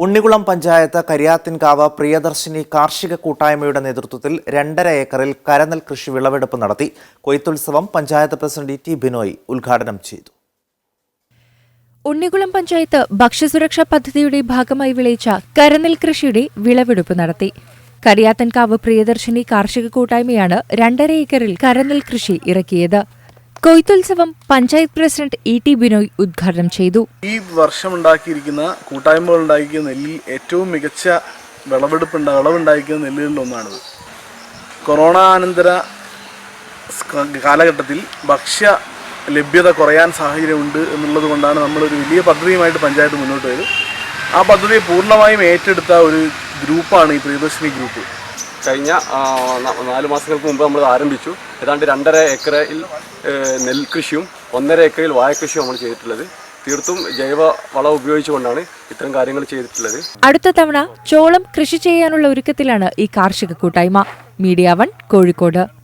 ഉണ്ണികുളം പഞ്ചായത്ത് കരിയാത്തിൻകാവ് പ്രിയദർശിനി കാർഷിക കൂട്ടായ്മയുടെ നേതൃത്വത്തിൽ 2.5 ഏക്കറിൽ കരനെൽ കൃഷി വിളവെടുപ്പ് നടത്തി. കൊയ്ത്തുത്സവം പഞ്ചായത്ത് പ്രസിഡന്റ് ടി ബിനോയ് ഉദ്ഘാടനം ചെയ്തു. ഉണ്ണികുളം പഞ്ചായത്ത് ഭക്ഷ്യസുരക്ഷാ പദ്ധതിയുടെ ഭാഗമായി വിളയിച്ച കരനെൽ കൃഷിയുടെ വിളവെടുപ്പ് നടത്തി. കരിയാത്തിൻകാവ് പ്രിയദർശിനി കാർഷിക കൂട്ടായ്മയാണ് 2.5 ഏക്കറിൽ കരനെൽ കൃഷി ഇറക്കിയത്. കൊയ്ത്തുത്സവം പഞ്ചായത്ത് പ്രസിഡന്റ് ടി ബിനോയ് ഉദ്ഘാടനം ചെയ്തു. ഈ വർഷം ഉണ്ടാക്കിയിരിക്കുന്ന കൂട്ടായ്മകൾ ഉണ്ടാക്കിയ നെല്ലിൽ ഏറ്റവും മികച്ച വിളവുണ്ടായിരിക്കുന്ന നെല്ലുകളിൽ ഒന്നാണിത്. കൊറോണ അനന്തര കാലഘട്ടത്തിൽ ഭക്ഷ്യ ലഭ്യത കുറയാൻ സാഹചര്യമുണ്ട് എന്നുള്ളത് കൊണ്ടാണ് നമ്മളൊരു വലിയ പദ്ധതിയുമായിട്ട് പഞ്ചായത്ത് മുന്നോട്ട് പോയത്. ആ പദ്ധതിയെ പൂർണ്ണമായും ഏറ്റെടുത്ത ഒരു ഗ്രൂപ്പാണ് ഈ പ്രിയദർശിനി ഗ്രൂപ്പ്. കഴിഞ്ഞ 4 മാസങ്ങൾക്ക് മുമ്പ് നമ്മൾ ആരംഭിച്ചു. ഏതാണ്ട് 2.5 ഏക്കറിൽ നെൽകൃഷിയും 1.5 ഏക്കറിൽ വാഴക്കൃഷിയും നമ്മൾ ചെയ്തിട്ടുള്ളത്. തീർത്തും ജൈവ വളം ഉപയോഗിച്ചുകൊണ്ടാണ് ഇത്തരം കാര്യങ്ങൾ ചെയ്തിട്ടുള്ളത്. അടുത്ത തവണ ചോളം കൃഷി ചെയ്യാനുള്ള ഒരുക്കത്തിലാണ് ഈ കാർഷിക കൂട്ടായ്മ. മീഡിയ 1 കോഴിക്കോട്.